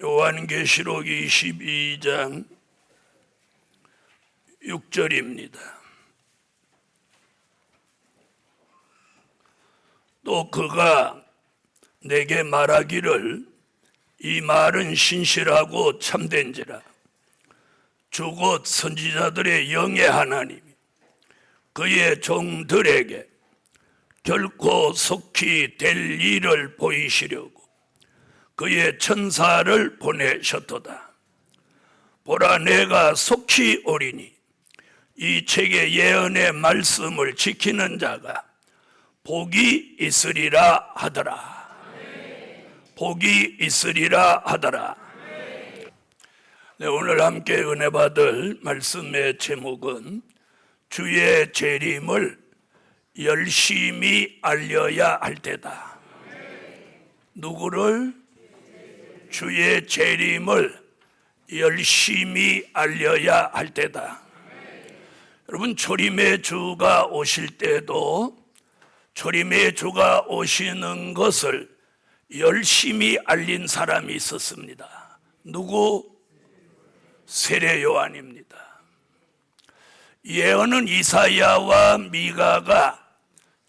요한계시록 22장 6절입니다. 또 그가 내게 말하기를 이 말은 신실하고 참된지라. 주 곧 선지자들의 영의 하나님이 그의 종들에게 결코 속히 될 일을 보이시려고 그의 천사를 보내셨도다. 보라, 내가 속히 오리니 이 책의 예언의 말씀을 지키는 자가 복이 있으리라 하더라. 복이 있으리라 하더라. 네, 오늘 함께 은혜 받을 말씀의 제목은 주의 재림을 열심히 알려야 할 때다. 누구를? 주의 재림을 열심히 알려야 할 때다. 여러분, 초림의 주가 오실 때도 초림의 주가 오시는 것을 열심히 알린 사람이 있었습니다. 누구? 세례 요한입니다. 예언은 이사야와 미가가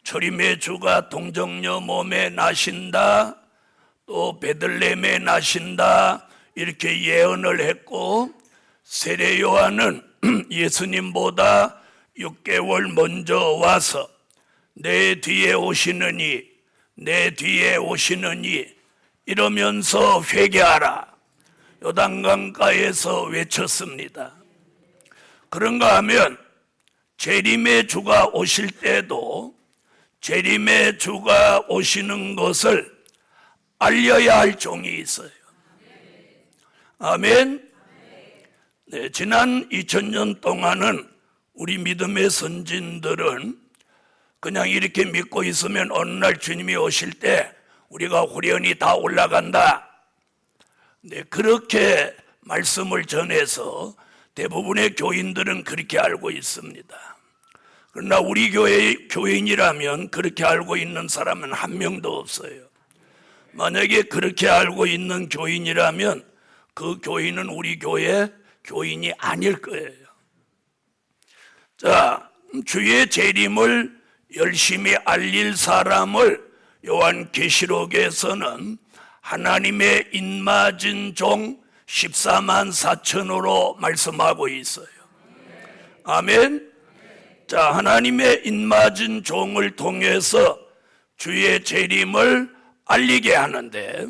초림의 주가 동정녀 몸에 나신다, 또 베들레헴에 나신다, 이렇게 예언을 했고, 세례 요한은 예수님보다 6개월 먼저 와서 내 뒤에 오시느니 내 뒤에 오시느니 이러면서 회개하라, 요단강가에서 외쳤습니다. 그런가 하면 재림의 주가 오실 때도 재림의 주가 오시는 것을 알려야 할 종이 있어요. 아멘. 네, 지난 2000년 동안은 우리 믿음의 선진들은 그냥 이렇게 믿고 있으면 어느 날 주님이 오실 때 우리가 후련히 다 올라간다, 네, 그렇게 말씀을 전해서 대부분의 교인들은 그렇게 알고 있습니다. 그러나 우리 교회의 교인이라면 그렇게 알고 있는 사람은 한 명도 없어요. 만약에 그렇게 알고 있는 교인이라면 그 교인은 우리 교회 교인이 아닐 거예요. 자, 주의 재림을 열심히 알릴 사람을 요한계시록에서는 하나님의 인맞은 종 14만 4천으로 말씀하고 있어요. 아멘. 자, 하나님의 인맞은 종을 통해서 주의 재림을 알리게 하는데,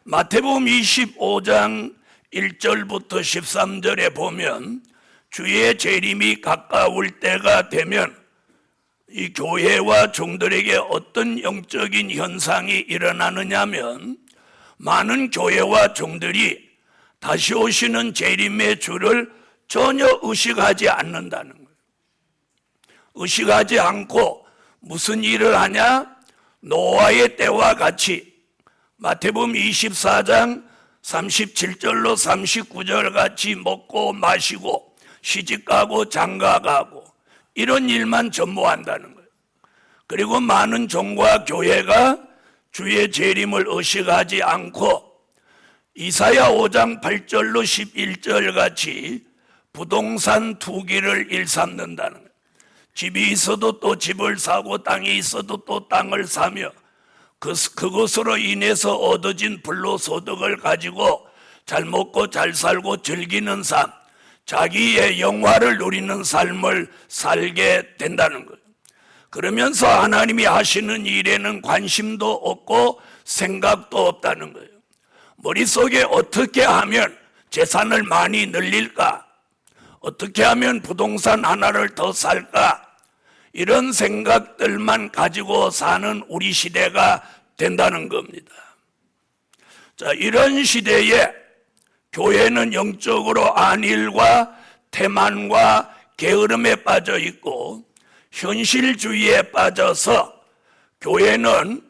마태복음 25장 1절부터 13절에 보면 주의 재림이 가까울 때가 되면 이 교회와 종들에게 어떤 영적인 현상이 일어나느냐면, 많은 교회와 종들이 다시 오시는 재림의 주를 전혀 의식하지 않는다는 거예요. 의식하지 않고 무슨 일을 하냐? 노아의 때와 같이 마태복음 24장 37절로 39절 같이 먹고 마시고 시집가고 장가가고 이런 일만 전무한다는 거예요. 그리고 많은 종과 교회가 주의 재림을 의식하지 않고 이사야 5장 8절로 11절 같이 부동산 투기를 일삼는다는 거예요. 집이 있어도 또 집을 사고 땅이 있어도 또 땅을 사며 그것으로 인해서 얻어진 불로소득을 가지고 잘 먹고 잘 살고 즐기는 삶, 자기의 영화를 누리는 삶을 살게 된다는 거예요. 그러면서 하나님이 하시는 일에는 관심도 없고 생각도 없다는 거예요. 머릿속에 어떻게 하면 재산을 많이 늘릴까? 어떻게 하면 부동산 하나를 더 살까? 이런 생각들만 가지고 사는 우리 시대가 된다는 겁니다. 자, 이런 시대에 교회는 영적으로 안일과 태만과 게으름에 빠져 있고 현실주의에 빠져서 교회는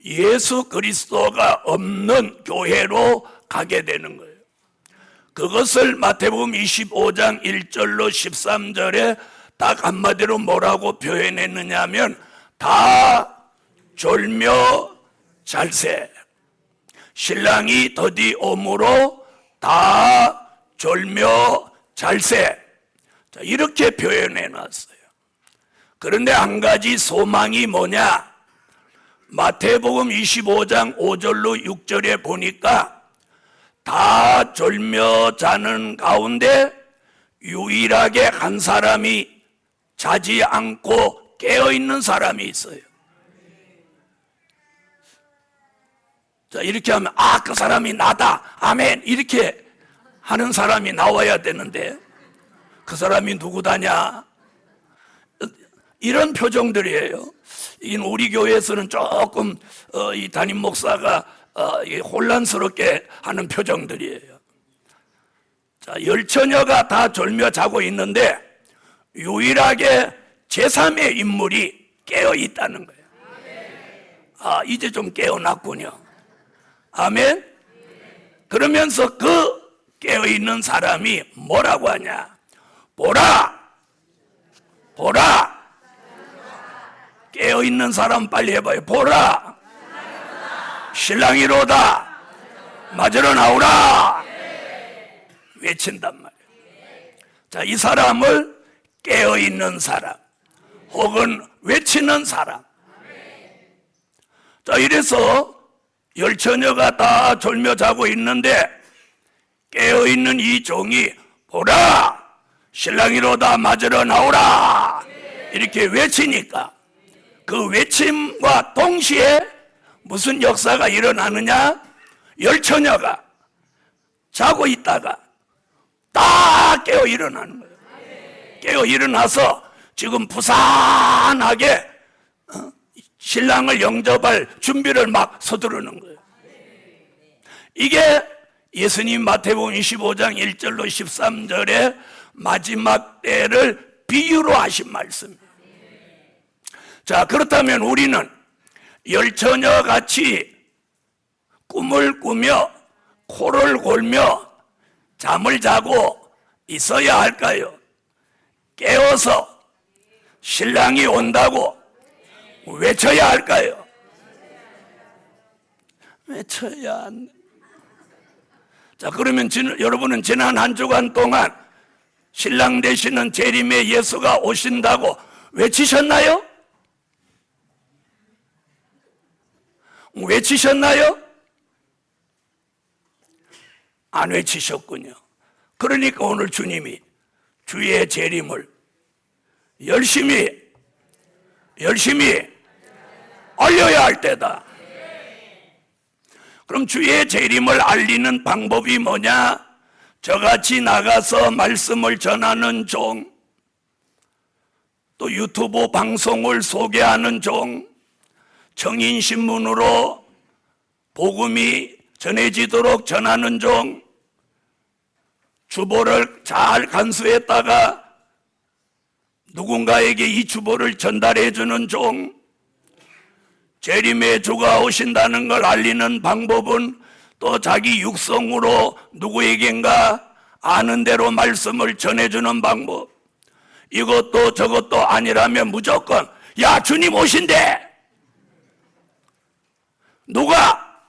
예수 그리스도가 없는 교회로 가게 되는 거예요. 그것을 마태복음 25장 1절로 13절에 딱 한마디로 뭐라고 표현했느냐 하면 다 졸며 잘세. 신랑이 더디 오므로 다 졸며 잘세. 자, 이렇게 표현해 놨어요. 그런데 한 가지 소망이 뭐냐? 마태복음 25장 5절로 6절에 보니까 다 졸며 자는 가운데 유일하게 한 사람이 자지 않고 깨어있는 사람이 있어요. 자, 이렇게 하면 그 사람이 나다, 아멘, 이렇게 하는 사람이 나와야 되는데 그 사람이 누구다냐? 이런 표정들이에요. 우리 교회에서는 조금 이 담임 목사가 혼란스럽게 하는 표정들이에요. 자, 열처녀가 다 졸며 자고 있는데 유일하게 제3의 인물이 깨어 있다는 거예요. 이제 좀 깨어났군요. 아멘. 그러면서 그 깨어 있는 사람이 뭐라고 하냐? 보라, 보라. 깨어 있는 사람 빨리 해봐요. 보라, 신랑이로다, 맞으러 나오라. 외친단 말이에요. 자, 이 사람을 깨어 있는 사람 혹은 외치는 사람. 자, 이래서 열처녀가 다 졸며 자고 있는데 깨어 있는 이 종이 보라, 신랑이로다, 맞으러 나오라. 이렇게 외치니까 그 외침과 동시에 무슨 역사가 일어나느냐? 열처녀가 자고 있다가 딱 깨어 일어나는 거예요. 깨어 일어나서 지금 부산하게 신랑을 영접할 준비를 막 서두르는 거예요. 이게 예수님 마태복음 25장 1절로 13절에 마지막 때를 비유로 하신 말씀이에요. 자, 그렇다면 우리는 열처녀 같이 꿈을 꾸며 코를 골며 잠을 자고 있어야 할까요? 깨어서 신랑이 온다고 외쳐야 할까요? 외쳐야 한다. 자, 그러면 여러분은 지난 한 주간 동안 신랑 되시는 재림의 예수가 오신다고 외치셨나요? 외치셨나요? 안 외치셨군요. 그러니까 오늘 주님이 주의 재림을 열심히 알려야 할 때다. 그럼 주의 재림을 알리는 방법이 뭐냐? 저같이 나가서 말씀을 전하는 종, 또 유튜브 방송을 소개하는 종, 청인신문으로 복음이 전해지도록 전하는 종, 주보를 잘 간수했다가 누군가에게 이 주보를 전달해 주는 종, 재림의 주가 오신다는 걸 알리는 방법은 또 자기 육성으로 누구에겐가 아는 대로 말씀을 전해주는 방법. 이것도 저것도 아니라면 무조건 야, 주님 오신대. 누가?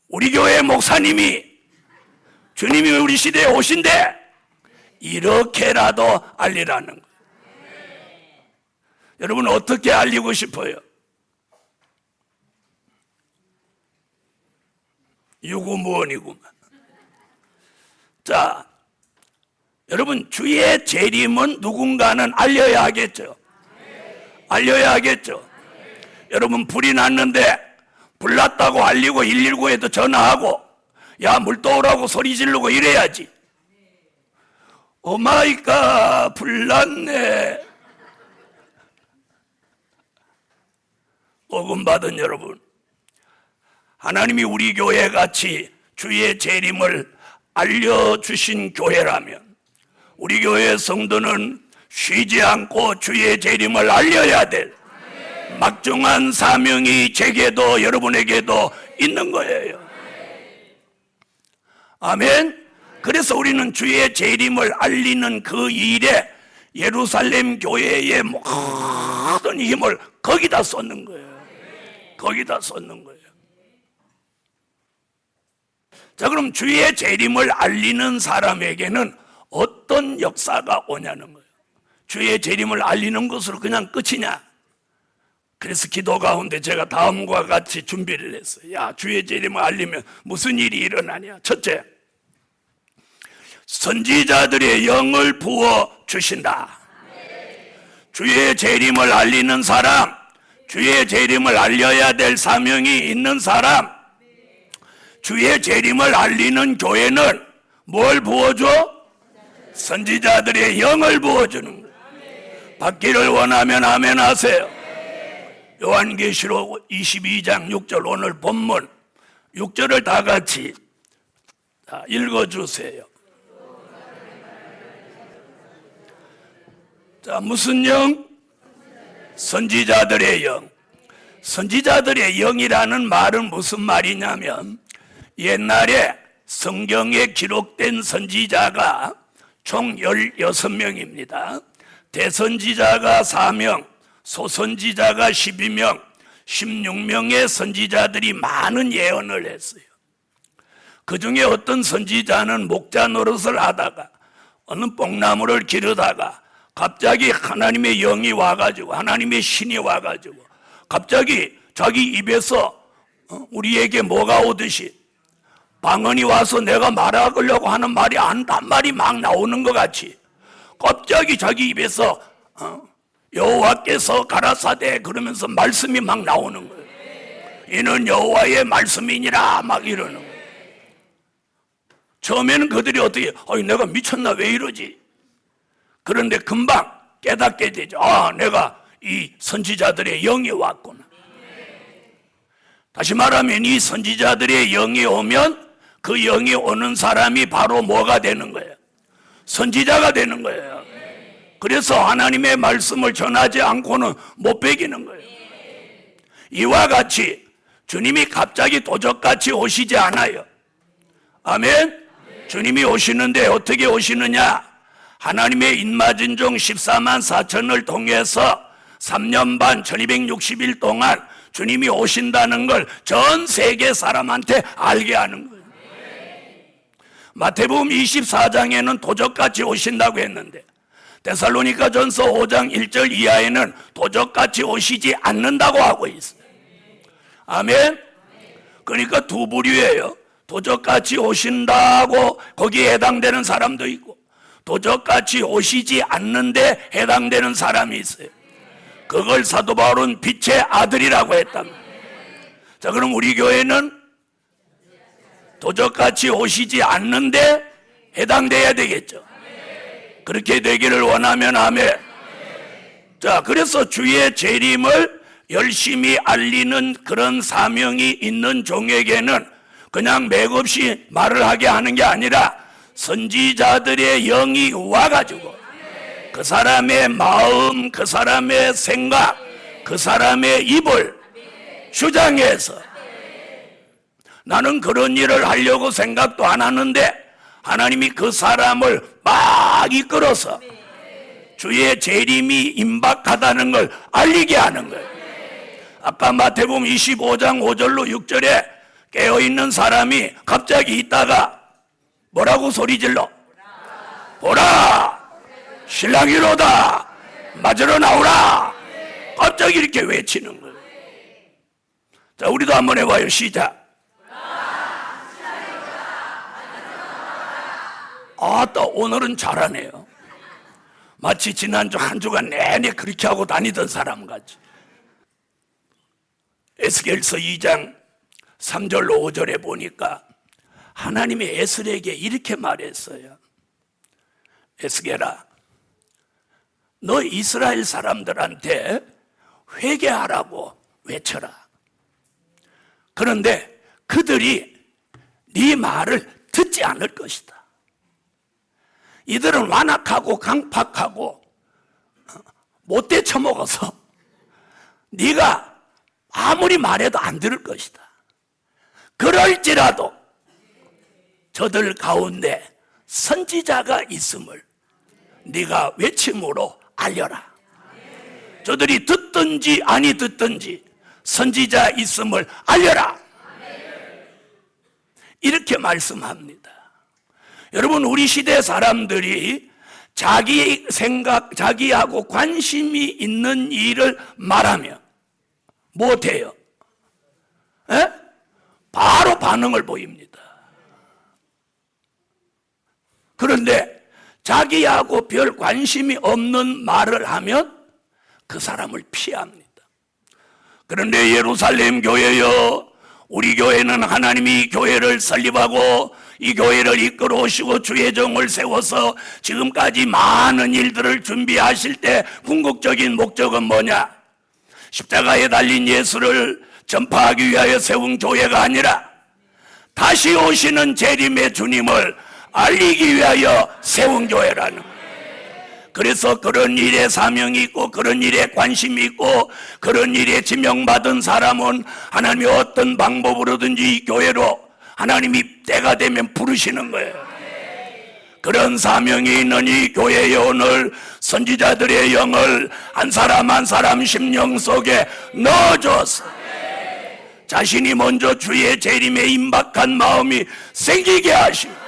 우리 교회 목사님이 주님이 우리 시대에 오신대. 이렇게라도 알리라는 거예요. 여러분, 어떻게 알리고 싶어요? 유구무원이구만. 자, 여러분, 주의 재림은 누군가는 알려야 하겠죠. 알려야 하겠죠. 여러분, 불이 났는데 불 났다고 알리고 119에도 전화하고 야, 물 떠오라고 소리 지르고 이래야지. 오마이갓, 불 났네. 복음 받은 여러분, 하나님이 우리 교회 같이 주의 재림을 알려주신 교회라면 우리 교회 성도는 쉬지 않고 주의 재림을 알려야 될 막중한 사명이 제게도 여러분에게도 있는 거예요. 아멘. 그래서 우리는 주의 재림을 알리는 그 일에 예루살렘 교회의 모든 힘을 거기다 쏟는 거예요. 거기다 쏟는 거예요. 자, 그럼 주의 재림을 알리는 사람에게는 어떤 역사가 오냐는 거예요. 주의 재림을 알리는 것으로 그냥 끝이냐? 그래서 기도 가운데 제가 다음과 같이 준비를 했어요. 야, 주의 재림을 알리면 무슨 일이 일어나냐? 첫째, 선지자들의 영을 부어 주신다. 주의 재림을 알리는 사람, 주의 재림을 알려야 될 사명이 있는 사람, 주의 재림을 알리는 교회는 뭘 부어줘? 선지자들의 영을 부어주는 거예요. 받기를 원하면 아멘 하세요. 요한계시록 22장 6절 오늘 본문 6절을 다 같이 읽어주세요. 자, 무슨 영? 선지자들의 영. 선지자들의 영이라는 말은 무슨 말이냐면 옛날에 성경에 기록된 선지자가 총 16명입니다. 대선지자가 4명, 소선지자가 12명, 16명의 선지자들이 많은 예언을 했어요. 그 중에 어떤 선지자는 목자 노릇을 하다가 어느 뽕나무를 기르다가 갑자기 하나님의 영이 와가지고, 하나님의 신이 와가지고 갑자기 자기 입에서 우리에게 뭐가 오듯이 방언이 와서 내가 말하려고 하는 말이 단말이 막 나오는 것 같이 갑자기 자기 입에서 여호와께서 가라사대 그러면서 말씀이 막 나오는 거예요. 이는 여호와의 말씀이니라 막 이러는 거예요. 처음에는 그들이 어떻게 내가 미쳤나 왜 이러지? 그런데 금방 깨닫게 되죠. 내가 이 선지자들의 영이 왔구나. 다시 말하면 이 선지자들의 영이 오면 그 영이 오는 사람이 바로 뭐가 되는 거예요? 선지자가 되는 거예요. 그래서 하나님의 말씀을 전하지 않고는 못 배기는 거예요. 이와 같이 주님이 갑자기 도적같이 오시지 않아요. 아멘? 주님이 오시는데 어떻게 오시느냐? 하나님의 인마진 종 14만 4천을 통해서 3년 반 1260일 동안 주님이 오신다는 걸 전 세계 사람한테 알게 하는 거예요. 마태복음 24장에는 도적같이 오신다고 했는데 데살로니가 전서 5장 1절 이하에는 도적같이 오시지 않는다고 하고 있어요. 아멘? 그러니까 두 부류예요. 도적같이 오신다고 거기에 해당되는 사람도 있고 도적같이 오시지 않는데 해당되는 사람이 있어요. 그걸 사도 바울은 빛의 아들이라고 했답니다. 자, 그럼 우리 교회는 도적같이 오시지 않는데 해당돼야 되겠죠. 그렇게 되기를 원하면 아멘. 자, 그래서 주의 재림을 열심히 알리는 그런 사명이 있는 종에게는 그냥 맥없이 말을 하게 하는 게 아니라 선지자들의 영이 와가지고 그 사람의 마음, 그 사람의 생각, 그 사람의 입을 주장해서 나는 그런 일을 하려고 생각도 안 하는데 하나님이 그 사람을 막 이끌어서 주의 재림이 임박하다는 걸 알리게 하는 거예요. 아까 마태복음 25장 5절로 6절에 깨어있는 사람이 갑자기 있다가 뭐라고 소리질러? 보라! 신랑이로다! 맞으러 나오라! 갑자기 이렇게 외치는 거예요. 자, 우리도 한번 해봐요. 시작. 아따, 오늘은 잘하네요. 마치 지난주 한 주간 내내 그렇게 하고 다니던 사람 같이. 에스겔서 2장 3절로 5절에 보니까 하나님이 에스겔에게 이렇게 말했어요. 에스겔아, 너 이스라엘 사람들한테 회개하라고 외쳐라. 그런데 그들이 네 말을 듣지 않을 것이다. 이들은 완악하고 강팍하고 못돼 처먹어서 네가 아무리 말해도 안 들을 것이다. 그럴지라도 저들 가운데 선지자가 있음을 네가 외침으로 알려라. 저들이 듣든지 아니 듣든지 선지자 있음을 알려라. 이렇게 말씀합니다. 여러분, 우리 시대 사람들이 자기 생각, 자기하고 관심이 있는 일을 말하면 못해요. 에? 바로 반응을 보입니다. 그런데 자기하고 별 관심이 없는 말을 하면 그 사람을 피합니다. 그런데 예루살렘 교회여, 우리 교회는 하나님이 교회를 설립하고 이 교회를 이끌어 오시고 주의 정을 세워서 지금까지 많은 일들을 준비하실 때 궁극적인 목적은 뭐냐? 십자가에 달린 예수를 전파하기 위하여 세운 교회가 아니라 다시 오시는 재림의 주님을 알리기 위하여 세운 교회라는 거예요. 그래서 그런 일에 사명이 있고 그런 일에 관심이 있고 그런 일에 지명받은 사람은 하나님이 어떤 방법으로든지 이 교회로 하나님이 때가 되면 부르시는 거예요. 그런 사명이 있는 이 교회에 오늘 선지자들의 영을 한 사람 한 사람 심령 속에 넣어줘서 자신이 먼저 주의 재림에 임박한 마음이 생기게 하시고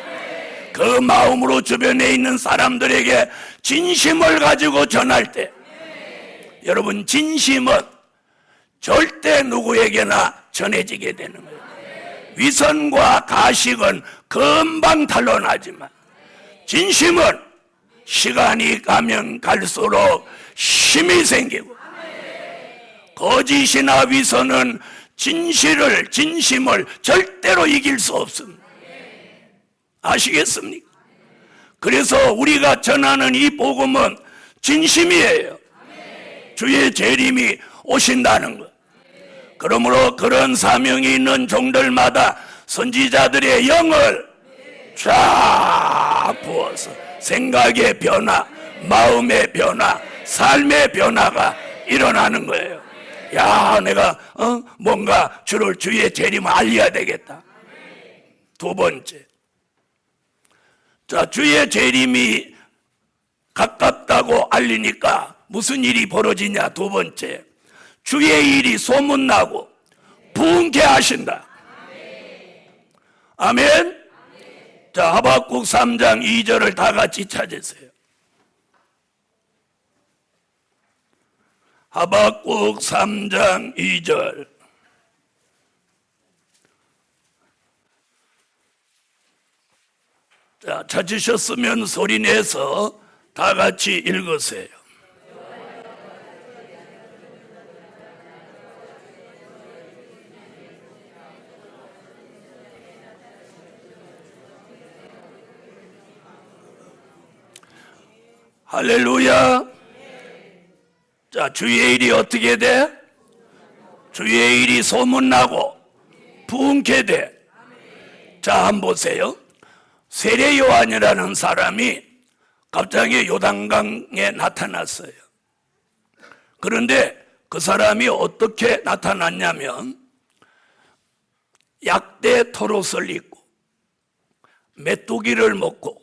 그 마음으로 주변에 있는 사람들에게 진심을 가지고 전할 때, 여러분, 진심은 절대 누구에게나 전해지게 되는 거예요. 위선과 가식은 금방 탄로나지만 진심은 시간이 가면 갈수록 힘이 생기고, 거짓이나 위선은 진심을 절대로 이길 수 없습니다. 아시겠습니까? 그래서 우리가 전하는 이 복음은 진심이에요. 주의 재림이 오신다는 것. 그러므로 그런 사명이 있는 종들마다 선지자들의 영을 쫙 부어서 생각의 변화, 마음의 변화, 삶의 변화가 일어나는 거예요. 야, 내가 뭔가 주의 재림을 알려야 되겠다. 두 번째, 자, 주의 재림이 가깝다고 알리니까 무슨 일이 벌어지냐? 두 번째, 주의 일이 소문나고 부흥케 하신다. 아멘. 자, 하박국 3장 2절을 다 같이 찾으세요. 하박국 3장 2절. 자, 찾으셨으면 소리내서 다 같이 읽으세요. 할렐루야. 자, 주의 일이 어떻게 돼? 주의 일이 소문나고 부흥케 돼. 자, 한번 보세요. 세례 요한이라는 사람이 갑자기 요단강에 나타났어요. 그런데 그 사람이 어떻게 나타났냐면 약대 털옷을 입고 메뚜기를 먹고,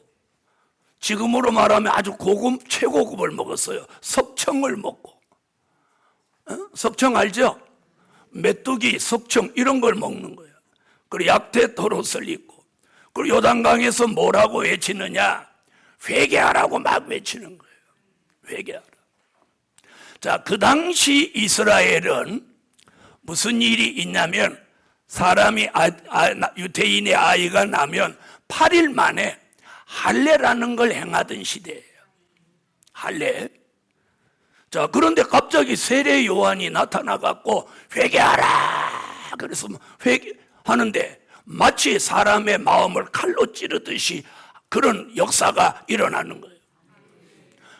지금으로 말하면 아주 고급 최고급을 먹었어요. 석청을 먹고. 석청 알죠? 메뚜기, 석청 이런 걸 먹는 거예요. 그리고 약대 털옷을 입고, 그리고 요단강에서 뭐라고 외치느냐? 회개하라고 막 외치는 거예요. 회개하라. 자, 그 당시 이스라엘은 무슨 일이 있냐면 사람이 유대인의 아이가 나면 8일 만에 할례라는 걸 행하던 시대예요. 할례. 자, 그런데 갑자기 세례 요한이 나타나갖고 회개하라. 그래서 회개하는데 마치 사람의 마음을 칼로 찌르듯이 그런 역사가 일어나는 거예요.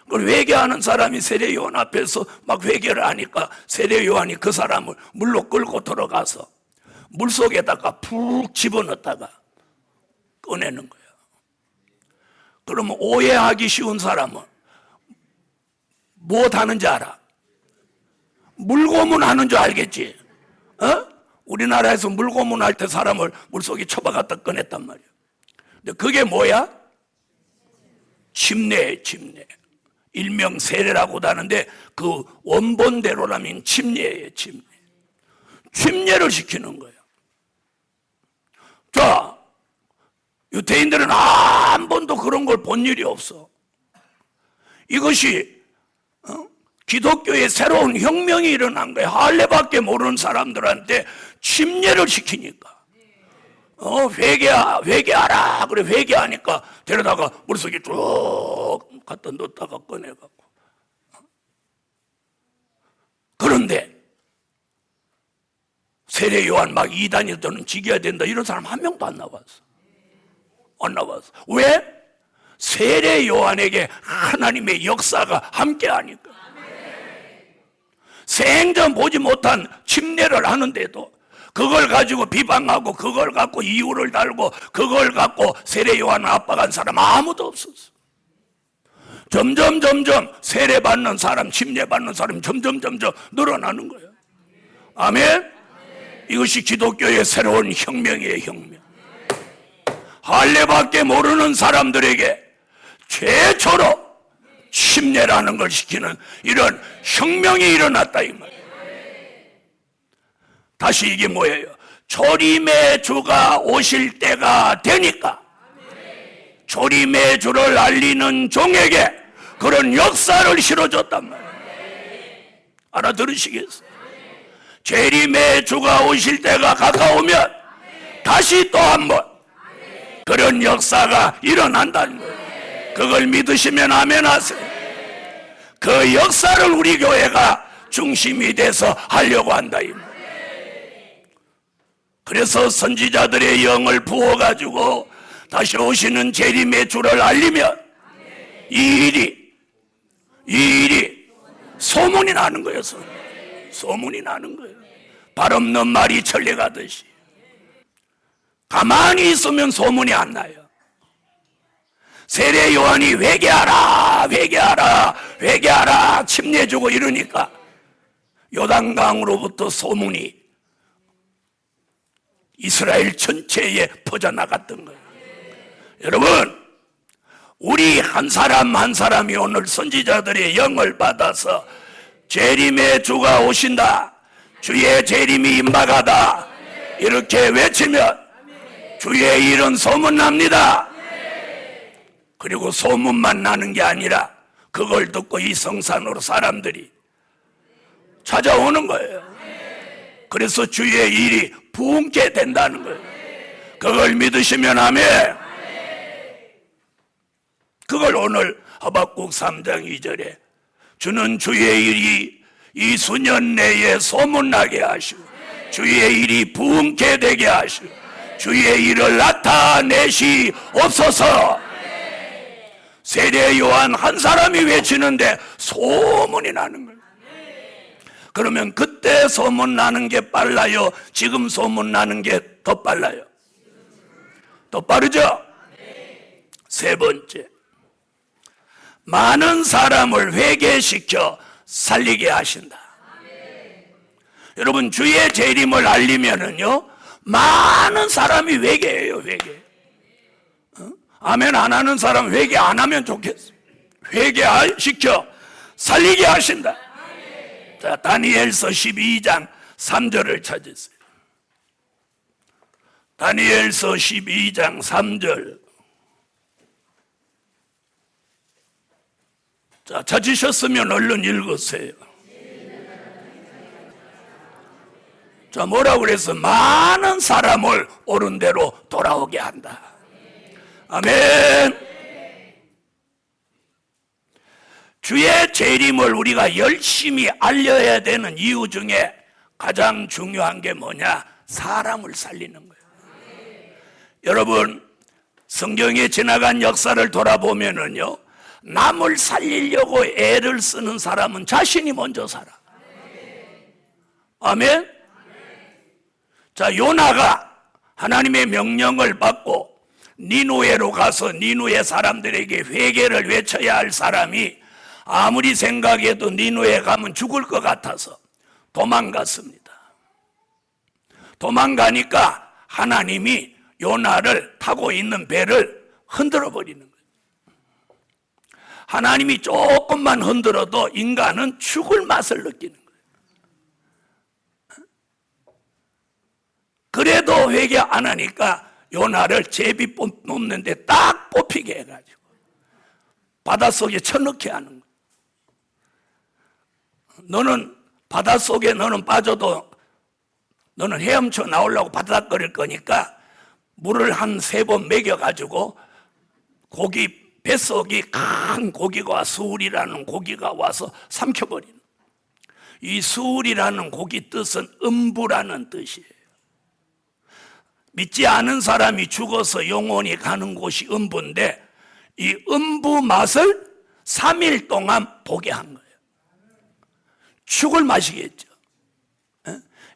그걸 회개하는 사람이 세례 요한 앞에서 막 회개를 하니까 세례 요한이 그 사람을 물로 끌고 들어가서 물속에다가 푹 집어넣다가 꺼내는 거예요. 그러면 오해하기 쉬운 사람은 뭐 하는지 알아? 물고문 하는 줄 알겠지? 우리나라에서 물고문 할 때 사람을 물속에 쳐박았다 꺼냈단 말이야. 근데 그게 뭐야? 침례. 일명 세례라고도 하는데 그 원본대로라면 침례예요. 침례를 시키는 거예요. 자, 유대인들은 한 번도 그런 걸 본 일이 없어. 이것이 기독교의 새로운 혁명이 일어난 거예요. 할례밖에 모르는 사람들한테 침례를 시키니까. 회개하라. 그래, 회개하니까 데려다가 물속에 쭉 갖다 넣었다가 꺼내갖고. 그런데 세례 요한 막 이단이들은 지켜야 된다 이런 사람 한 명도 안 나왔어. 안 나왔어. 왜? 세례 요한에게 하나님의 역사가 함께하니까. 생전 보지 못한 침례를 하는데도 그걸 가지고 비방하고 그걸 갖고 이유를 달고 그걸 갖고 세례 요한을 압박한 사람 아무도 없었어. 점점 세례 받는 사람, 침례 받는 사람이 점점 늘어나는 거예요. 아멘. 이것이 기독교의 새로운 혁명이에요. 혁명. 할례밖에 모르는 사람들에게 최초로 침례라는 걸 시키는 이런 혁명이 일어났다 이 말이에요. 다시 이게 뭐예요? 조림의 주가 오실 때가 되니까 조림의 주를 알리는 종에게 그런 역사를 실어줬단 말이에요. 알아들으시겠어요? 재림의 주가 오실 때가 가까우면 다시 또 한 번 그런 역사가 일어난다는 거예요. 그걸 믿으시면 아멘 하세요. 그 역사를 우리 교회가 중심이 돼서 하려고 한다 이 말이에요. 그래서 선지자들의 영을 부어가지고 다시 오시는 재림의 주를 알리면 이 일이 소문이 나는 거예요. 소문이 나는 거예요. 발 없는 말이 천리가듯이. 가만히 있으면 소문이 안 나요. 세례 요한이 회개하라 침례 주고 이러니까 요단강으로부터 소문이 이스라엘 전체에 퍼져나갔던 거예요. 여러분, 우리 한 사람 한 사람이 오늘 선지자들의 영을 받아서 재림의 주가 오신다, 주의 재림이 임박하다 이렇게 외치면 주의 일은 소문납니다. 그리고 소문만 나는 게 아니라 그걸 듣고 이 성산으로 사람들이 찾아오는 거예요. 그래서 주의 일이 부흥케 된다는 거예요. 그걸 믿으시면 아멘. 그걸 오늘 하박국 3장 2절에 주는 주의 일이 이 수년 내에 소문나게 하시고 주의 일이 부흥케 되게 하시고 주의 일을 나타내시옵소서. 세례 요한 한 사람이 외치는데 소문이 나는 거예요. 그러면 그때 소문 나는 게 빨라요? 지금 소문 나는 게 더 빨라요? 더 빠르죠? 세 번째, 많은 사람을 회개시켜 살리게 하신다. 여러분, 주의 재림을 알리면은요 많은 사람이 회개해요. 회개. 아멘 안 하는 사람 회개 안 하면 좋겠어. 회개시켜 살리게 하신다. 자, 다니엘서 12장 3절을 찾으세요. 다니엘서 12장 3절. 자, 찾으셨으면 얼른 읽으세요. 자, 뭐라고 그래서 많은 사람을 옳은 대로 돌아오게 한다. 아멘. 주의 재림을 우리가 열심히 알려야 되는 이유 중에 가장 중요한 게 뭐냐? 사람을 살리는 거예요. 여러분, 성경에 지나간 역사를 돌아보면은요, 남을 살리려고 애를 쓰는 사람은 자신이 먼저 살아. 아멘. 자, 요나가 하나님의 명령을 받고 니누에로 가서 니누에 사람들에게 회개를 외쳐야 할 사람이 아무리 생각해도 니누에 가면 죽을 것 같아서 도망갔습니다. 도망가니까 하나님이 요나를 타고 있는 배를 흔들어 버리는 거예요. 하나님이 조금만 흔들어도 인간은 죽을 맛을 느끼는 거예요. 그래도 회개 안 하니까 요나를 제비 뽑는데 딱 뽑히게 해가지고 바닷속에 쳐넣게 하는 거예요. 너는 바닷속에 너는 빠져도 너는 헤엄쳐 나오려고 바닥거릴 거니까 물을 한 3번 먹여가지고 고기 뱃속이 큰 고기가 수울이라는 고기가 와서 삼켜버리는. 이 수울이라는 고기 뜻은 음부라는 뜻이에요. 믿지 않은 사람이 죽어서 영혼이 가는 곳이 음부인데 이 음부 맛을 3일 동안 보게 한 거예요. 죽을 맛이겠죠.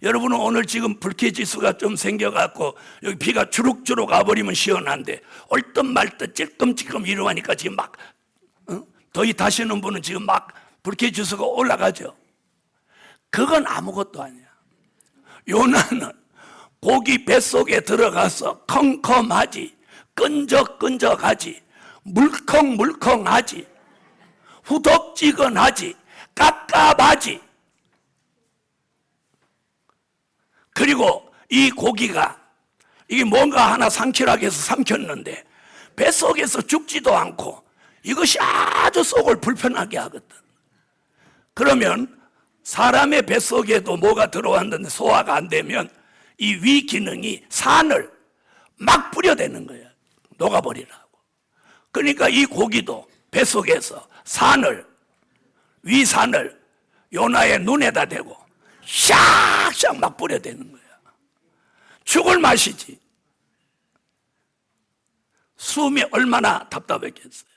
여러분은 오늘 지금 불쾌지수가 좀 생겨갖고 여기 비가 주룩주룩 와버리면 시원한데 얼듯 말듯 찔끔찔끔 이러하니까 지금 막 더위 타시는 분은 지금 막 불쾌지수가 올라가죠. 그건 아무것도 아니야. 요나는 고기 뱃속에 들어가서 컴컴하지, 끈적끈적하지, 물컹물컹하지, 후덥지근하지, 깝깝하지. 그리고 이 고기가 이게 뭔가 하나 삼키라고 해서 삼켰는데 뱃속에서 죽지도 않고 이것이 아주 속을 불편하게 하거든. 그러면 사람의 뱃속에도 뭐가 들어왔는데 소화가 안 되면 이 위 기능이 산을 막 뿌려대는 거야. 녹아버리라고. 그러니까 이 고기도 뱃속에서 산을, 위산을 요나의 눈에다 대고 샥샥 막 뿌려대는 거야. 죽을 맛이지. 숨이 얼마나 답답했겠어요.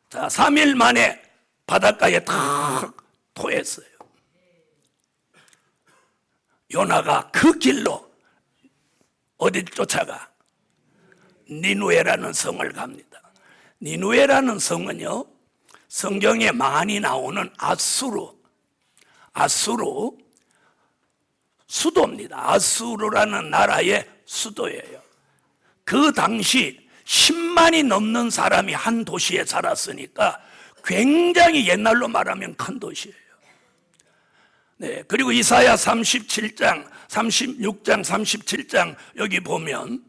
자, 3일 만에 바닷가에 탁 토했어요. 요나가 그 길로 어디 쫓아가? 니누에라는 성을 갑니다. 니누에라는 성은요, 성경에 많이 나오는 아수르 수도입니다. 아수르라는 나라의 수도예요. 그 당시 10만이 넘는 사람이 한 도시에 살았으니까 굉장히 옛날로 말하면 큰 도시예요. 네, 그리고 이사야 37장, 36장, 37장 여기 보면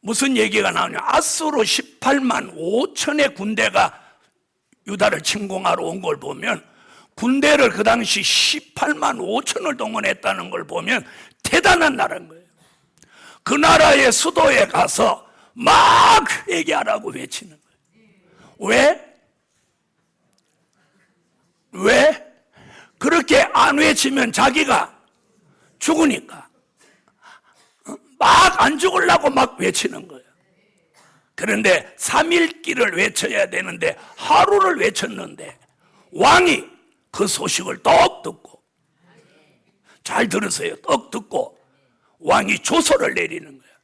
무슨 얘기가 나오냐? 아수르 18만 5천의 군대가 유다를 침공하러 온 걸 보면 군대를 그 당시 18만 5천을 동원했다는 걸 보면 대단한 나라인 거예요. 그 나라의 수도에 가서 막 회개하라고 외치는 거예요. 왜? 그렇게 안 외치면 자기가 죽으니까 막 안 죽으려고 막 외치는 거예요. 그런데 3일길을 외쳐야 되는데 하루를 외쳤는데 왕이 그 소식을 떡 듣고, 잘 들으세요, 떡 듣고 왕이 조서를 내리는 거예요.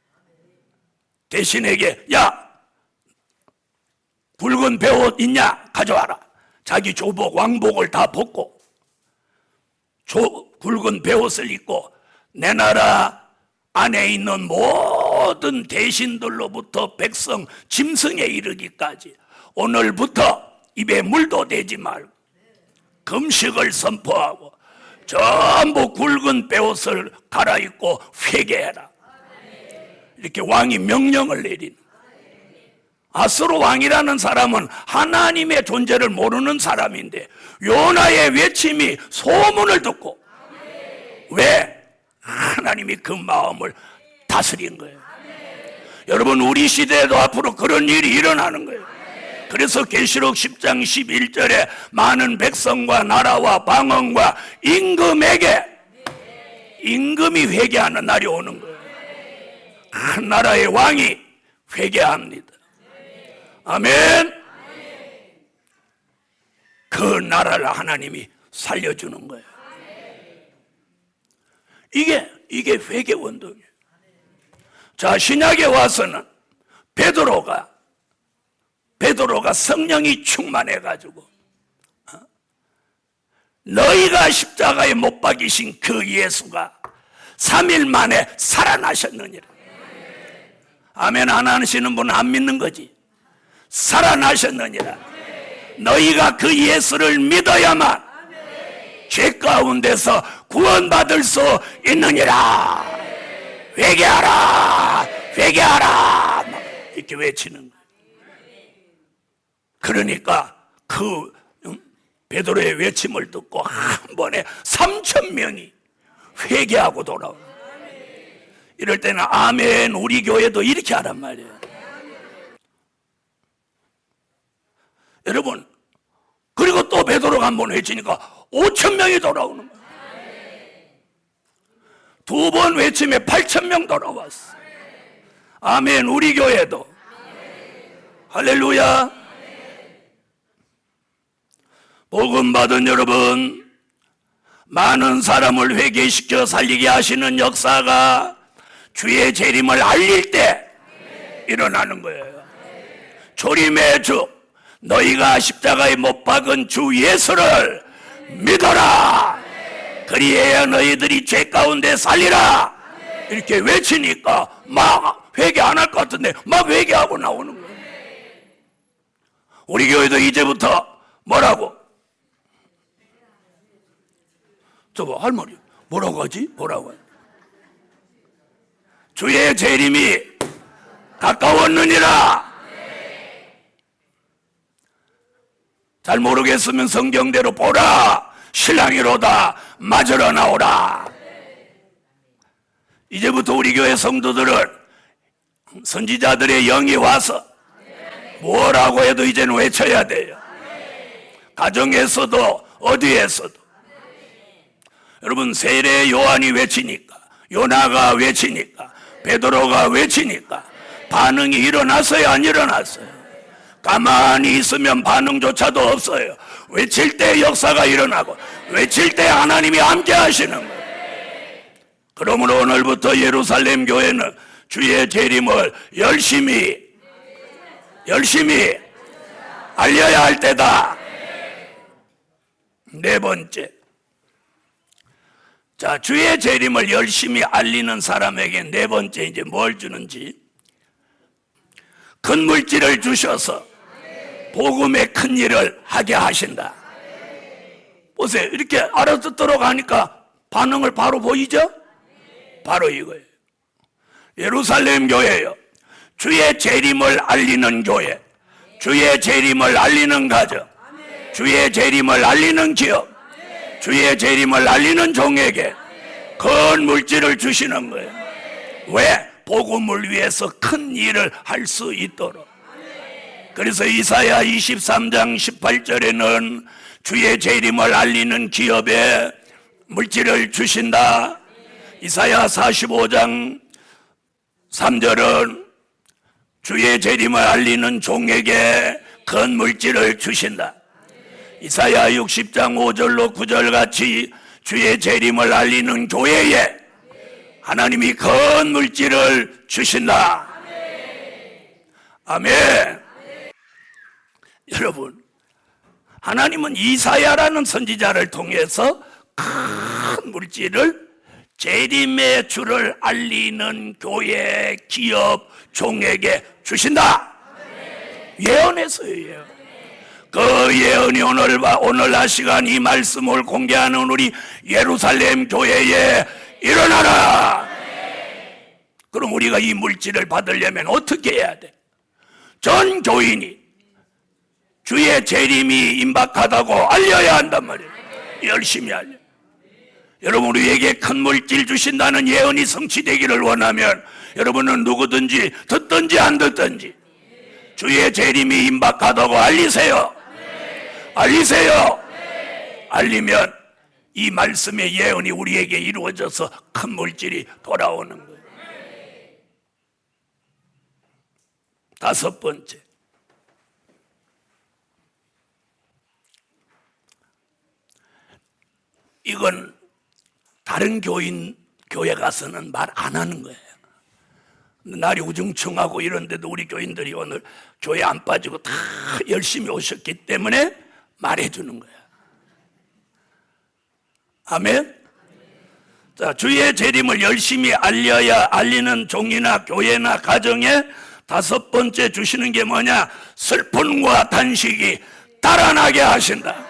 대신에게 야, 붉은 베옷 있냐? 가져와라. 자기 조복 왕복을 다 벗고 굵은 베옷을 입고 내 나라 안에 있는 모든 대신들로부터 백성 짐승에 이르기까지 오늘부터 입에 물도 대지 말고 금식을 선포하고 전부 굵은 베옷을 갈아입고 회개해라. 이렇게 왕이 명령을 내리는. 아수르 왕이라는 사람은 하나님의 존재를 모르는 사람인데 요나의 외침이 소문을 듣고, 왜? 하나님이 그 마음을 다스린 거예요. 여러분, 우리 시대에도 앞으로 그런 일이 일어나는 거예요. 그래서 계시록 10장 11절에 많은 백성과 나라와 방언과 임금에게 임금이 회개하는 날이 오는 거예요. 한 나라의 왕이 회개합니다. 아멘. 그 나라를 하나님이 살려주는 거예요. 이게 회개 운동이에요. 자, 신약에 와서는 베드로가 성령이 충만해가지고 너희가 십자가에 못 박이신 그 예수가 3일 만에 살아나셨느니라. 아멘 안 하시는 분은 안 믿는 거지. 살아나셨느니라. 너희가 그 예수를 믿어야만 죄 가운데서 구원받을 수 있느니라. 회개하라, 회개하라, 막 이렇게 외치는 거예요. 그러니까 그 베드로의 외침을 듣고 한 번에 3,000명이 회개하고 돌아오는 거예요. 이럴 때는 아멘, 우리 교회도 이렇게 하란 말이에요. 여러분, 그리고 또 베드로가 한 번 외치니까 5,000명이 돌아오는 거예요. 두 번 외침에 8,000명 돌아왔어. 아멘, 우리 교회도. 할렐루야. 복음 받은 여러분, 많은 사람을 회개시켜 살리게 하시는 역사가 주의 재림을 알릴 때 일어나는 거예요. 초림의 주, 너희가 십자가에 못 박은 주 예수를 믿어라. 그리해야 너희들이 죄 가운데 살리라. 이렇게 외치니까 막 회개 안 할 것 같은데 막 회개하고 나오는 거예요. 우리 교회도 이제부터 뭐라고? 저거 할머니 뭐라고 하지? 뭐라고 하지? 주의 재림이 가까웠느니라. 잘 모르겠으면 성경대로 보라, 신랑이로다, 맞으러 나오라. 이제부터 우리 교회 성도들은 선지자들의 영이 와서 뭐라고 해도 이제는 외쳐야 돼요. 가정에서도 어디에서도. 여러분, 세례 요한이 외치니까, 요나가 외치니까, 베드로가 외치니까 반응이 일어났어요, 안 일어났어요? 가만히 있으면 반응조차도 없어요. 외칠 때 역사가 일어나고 외칠 때 하나님이 함께 하시는 거예요. 그러므로 오늘부터 예루살렘 교회는 주의 재림을 열심히 알려야 할 때다. 네 번째, 자, 주의 재림을 열심히 알리는 사람에게 네 번째 이제 뭘 주는지, 큰 물질을 주셔서 복음의 큰 일을 하게 하신다. 보세요, 이렇게 알아듣도록 하니까 반응을 바로 보이죠? 바로 이거예요. 예루살렘 교회요, 주의 재림을 알리는 교회, 주의 재림을 알리는 가정, 주의 재림을 알리는 기업, 주의 재림을 알리는 종에게 큰 물질을 주시는 거예요. 왜? 복음을 위해서 큰 일을 할 수 있도록. 그래서 이사야 23장 18절에는 주의 재림을 알리는 기업에 물질을 주신다. 이사야 45장 3절은 주의 재림을 알리는 종에게 큰 물질을 주신다. 이사야 60장 5절로 9절 같이 주의 재림을 알리는 교회에 하나님이 큰 물질을 주신다. 아멘. 여러분, 하나님은 이사야라는 선지자를 통해서 큰 물질을, 재림의 주를 알리는 교회, 기업, 종에게 주신다. 예언했어요. 그 예언이 오늘날 시간 이 말씀을 공개하는 우리 예루살렘 교회에 일어나라. 그럼 우리가 이 물질을 받으려면 어떻게 해야 돼? 전 교인이 주의 재림이 임박하다고 알려야 한단 말이에요. 열심히 알려. 여러분, 우리에게 큰 물질 주신다는 예언이 성취되기를 원하면 여러분은 누구든지 듣든지 안 듣든지 주의 재림이 임박하다고 알리세요. 알리세요. 알리면 이 말씀의 예언이 우리에게 이루어져서 큰 물질이 돌아오는 거예요. 다섯 번째, 이건 다른 교회 가서는 말 안 하는 거예요. 날이 우중충하고 이런데도 우리 교인들이 오늘 교회 안 빠지고 다 열심히 오셨기 때문에 말해주는 거야. 아멘. 자, 주의 재림을 열심히 알리는 종이나 교회나 가정에 다섯 번째 주시는 게 뭐냐? 슬픔과 탄식이 달아나게 하신다.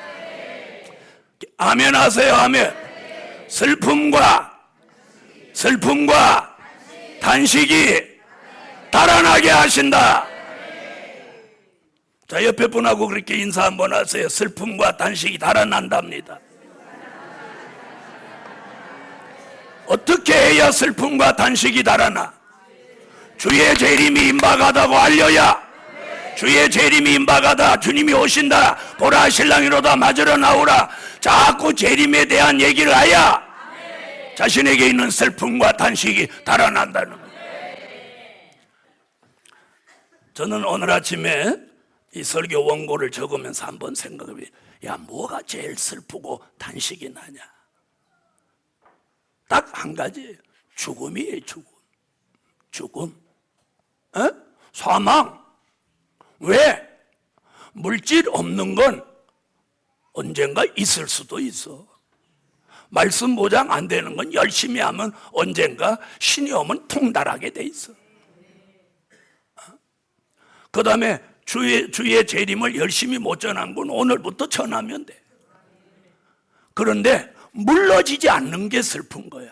아멘 하세요. 아멘. 슬픔과 단식이 달아나게 하신다. 자, 옆에 분하고 그렇게 인사 한번 하세요. 슬픔과 단식이 달아난답니다. 어떻게 해야 슬픔과 단식이 달아나? 주의 재림이 임박하다고 알려야. 주의 재림이 임박하다, 주님이 오신다, 보라 신랑이로다 맞으러 나오라, 자꾸 재림에 대한 얘기를 하야 자신에게 있는 슬픔과 단식이 달아난다는 거예요. 저는 오늘 아침에 이 설교 원고를 적으면서 한번 생각해보면, 야, 뭐가 제일 슬프고 단식이 나냐? 딱 한 가지예요. 죽음이에요. 죽음. 사망. 왜? 물질 없는 건 언젠가 있을 수도 있어. 말씀 보장 안 되는 건 열심히 하면 언젠가 신이 오면 통달하게 돼 있어. 그 다음에 주의 재림을 열심히 못 전한 건 오늘부터 전하면 돼. 그런데 물러지지 않는 게 슬픈 거야.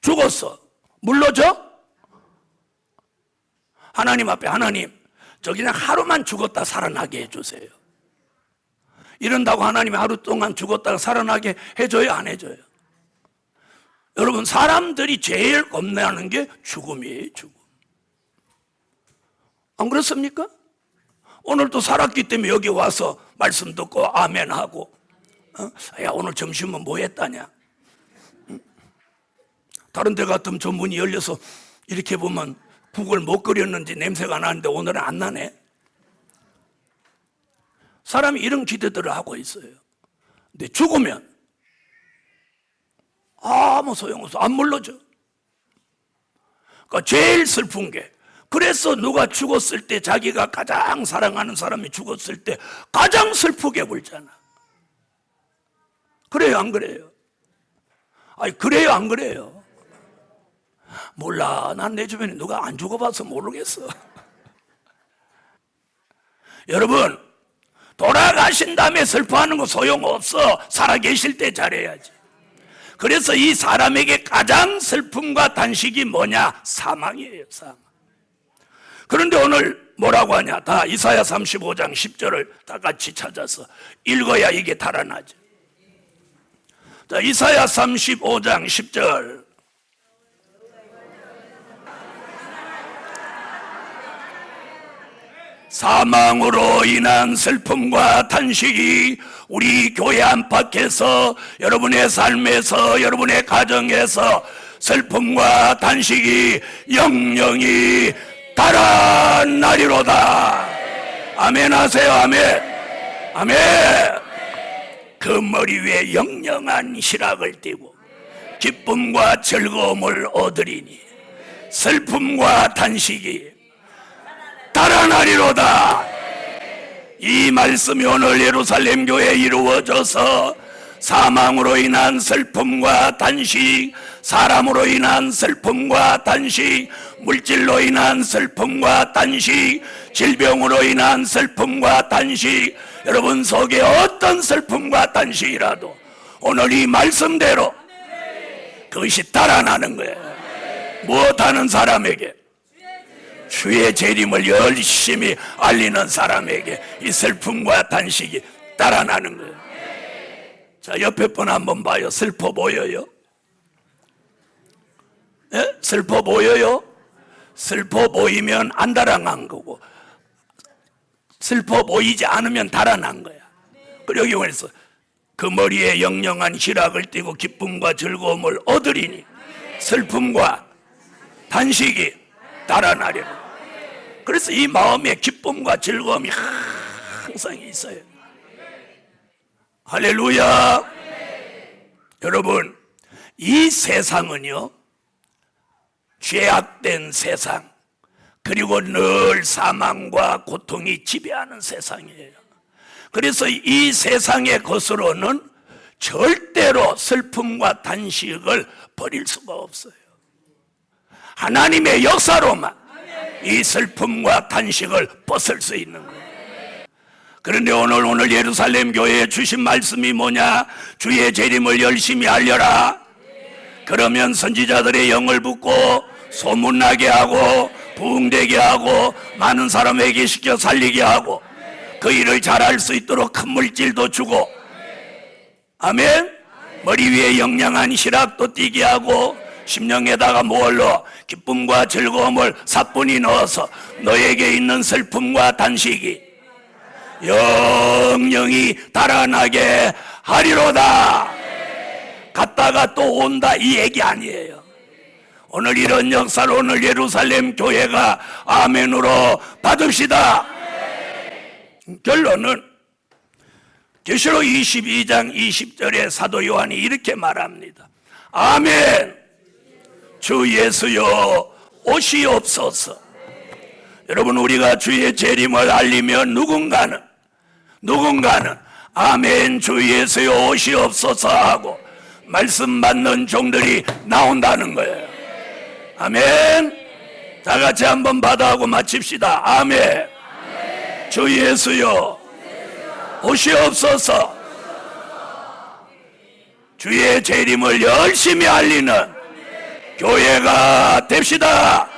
죽었어. 물러져? 하나님 앞에, 하나님, 저 그냥 하루만 죽었다 살아나게 해주세요. 이런다고 하나님이 하루 동안 죽었다가 살아나게 해줘요, 안 해줘요? 여러분, 사람들이 제일 겁내는 게 죽음이에요. 죽음. 안 그렇습니까? 오늘도 살았기 때문에 여기 와서 말씀 듣고 아멘하고, 야, 오늘 점심은 뭐 했다냐? 다른 데 같으면 저 문이 열려서 이렇게 보면 국을 못 끓였는지 냄새가 나는데 오늘은 안 나네. 사람이 이런 기대들을 하고 있어요. 근데 죽으면 아무 소용없어. 안 물러져. 그러니까 제일 슬픈 게, 그래서 누가 죽었을 때, 자기가 가장 사랑하는 사람이 죽었을 때 가장 슬프게 울잖아. 그래요, 안 그래요? 아니, 그래요, 안 그래요? 몰라. 난 내 주변에 누가 안 죽어봐서 모르겠어. 여러분, 돌아가신 다음에 슬퍼하는 거 소용없어. 살아계실 때 잘해야지. 그래서 이 사람에게 가장 슬픔과 단식이 뭐냐? 사망이에요, 사망. 그런데 오늘 뭐라고 하냐? 다 이사야 35장 10절을 다 같이 찾아서 읽어야 이게 달아나죠. 자, 이사야 35장 10절. 사망으로 인한 슬픔과 단식이 우리 교회 안팎에서, 여러분의 삶에서, 여러분의 가정에서 슬픔과 단식이 영영이 달아나리로다. 아멘 하세요. 아멘. 아멘. 그 머리 위에 영영한 희락을 띠고 기쁨과 즐거움을 얻으리니 슬픔과 단식이 달아나리로다. 이 말씀이 오늘 예루살렘 교회에 이루어져서 사망으로 인한 슬픔과 단식, 사람으로 인한 슬픔과 단식, 물질로 인한 슬픔과 단식, 질병으로 인한 슬픔과 단식, 여러분 속에 어떤 슬픔과 단식이라도 오늘 이 말씀대로 그것이 달아나는 거예요. 무엇하는 사람에게? 주의 재림을 열심히 알리는 사람에게 이 슬픔과 단식이 달아나는 거예요. 자, 옆에 분 한번 봐요. 슬퍼 보여요? 네? 슬퍼 보여요? 슬퍼 보이면 안 달아난 거고, 슬퍼 보이지 않으면 달아난 거야. 그리고 여기 말해서 그 머리에 영영한 희락을 띠고 기쁨과 즐거움을 얻으리니 슬픔과 단식이 달아나리라. 그래서 이 마음에 기쁨과 즐거움이 항상 있어요. 할렐루야. 여러분, 이 세상은요, 죄악된 세상, 그리고 늘 사망과 고통이 지배하는 세상이에요. 그래서 이 세상의 것으로는 절대로 슬픔과 단식을 버릴 수가 없어요. 하나님의 역사로만 이 슬픔과 단식을 벗을 수 있는 거예요. 그런데 오늘 예루살렘 교회에 주신 말씀이 뭐냐? 주의 재림을 열심히 알려라. 그러면 선지자들의 영을 붓고 소문나게 하고 부흥되게 하고 많은 사람에게 시켜 살리게 하고 그 일을 잘할 수 있도록 큰 물질도 주고, 아멘. 머리 위에 영양한 희락도 띠게 하고 심령에다가 뭘로 기쁨과 즐거움을 사뿐히 넣어서 너에게 있는 슬픔과 단식이 영영이 달아나게 하리로다. 갔다가 또 온다 이 얘기 아니에요. 오늘 이런 역사를 오늘 예루살렘 교회가 아멘으로 받읍시다. 결론은 계시록 22장 20절에 사도 요한이 이렇게 말합니다. 아멘. 주 예수여 오시옵소서. 여러분, 우리가 주의 재림을 알리면 누군가는 아멘 주 예수여 오시옵소서 하고 말씀 받는 종들이 나온다는 거예요. 아멘. 다 같이 한번 받아하고 마칩시다. 아멘. 주 예수여 오시옵소서. 주의 재림을 열심히 알리는 교회가 됩시다.